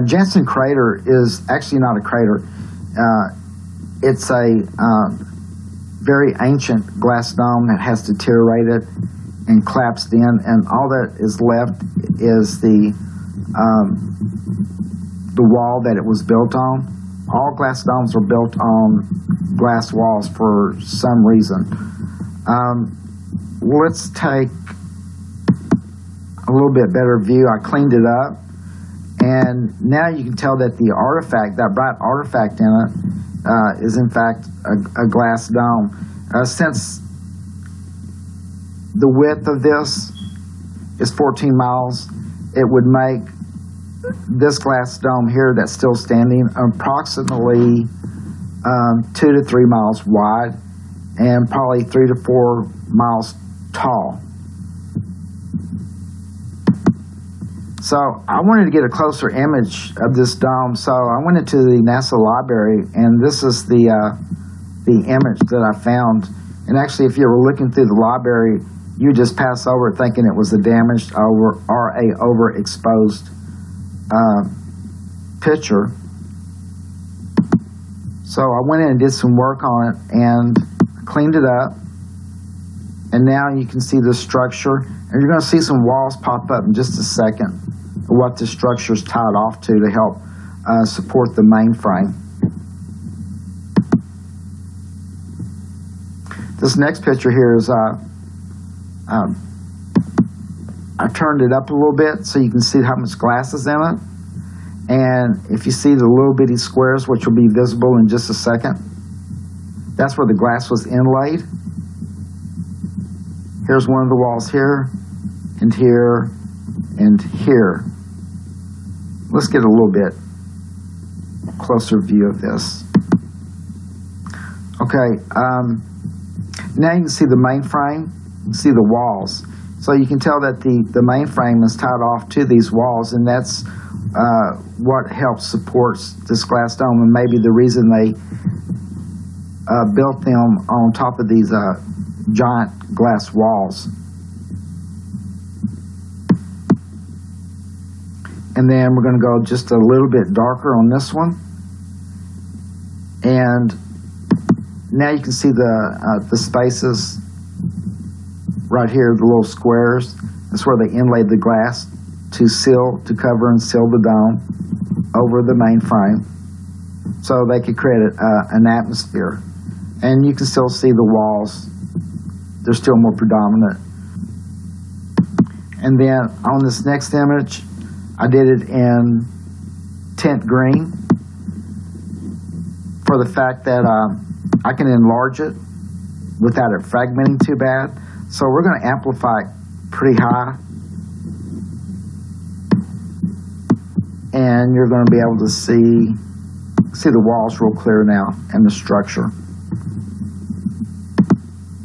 Jensen Crater is actually not a crater. It's a very ancient glass dome that has deteriorated and collapsed in, and all that is left is the wall that it was built on. All glass domes are built on glass walls for some reason. Let's take a little bit better view. I cleaned it up, and now you can tell that the artifact, that bright artifact in it, is in fact a glass dome. Since the width of this is 14 miles, it would make this glass dome here that's still standing approximately 2 to 3 miles wide and probably 3 to 4 miles tall. So I wanted to get a closer image of this dome, so I went into the NASA library, and this is the image that I found. And actually, if you were looking through the library, you just pass over it thinking it was a damaged or a overexposed picture. So I went in and did some work on it and cleaned it up. And now you can see the structure, and you're going to see some walls pop up in just a second of what the structure is tied off to help support the mainframe. This next picture here is I turned it up a little bit so you can see how much glass is in it. And if you see the little bitty squares, which will be visible in just a second, that's where the glass was inlaid. Here's one of the walls here, and here, and here. Let's get a little bit closer view of this. Okay, now you can see the mainframe, you can see the walls. So you can tell that the mainframe is tied off to these walls, and that's what helps support this glass dome, and maybe the reason they built them on top of these giant glass walls. And then we're going to go just a little bit darker on this one. And now you can see the spaces right here, the little squares. That's where they inlaid the glass to cover and seal the dome over the mainframe, so they could create an atmosphere. And you can still see the walls. They're still more predominant. And then on this next image, I did it in tint green for the fact that I can enlarge it without it fragmenting too bad. So we're going to amplify it pretty high, and you're going to be able to see the walls real clear now and the structure.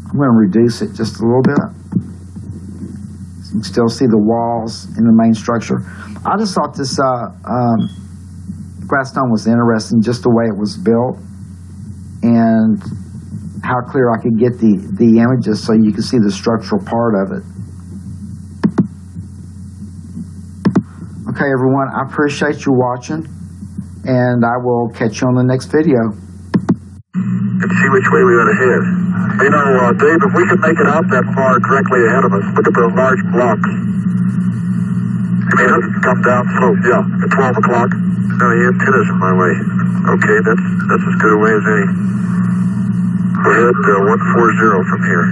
I'm going to reduce it just a little bit. You can still see the walls in the main structure. I just thought this glass dome was interesting, just the way it was built and how clear I could get the images so you can see the structural part of it. Okay, everyone, I appreciate you watching, and I will catch you on the next video. And see which way we ought to head. You know, Dave, if we could make it out that far directly ahead of us, look at those large blocks. You mean us come down slope, yeah, at 12 o'clock. No, the antenna's on my way. Okay, that's as good a way as any. We're at 140 from here.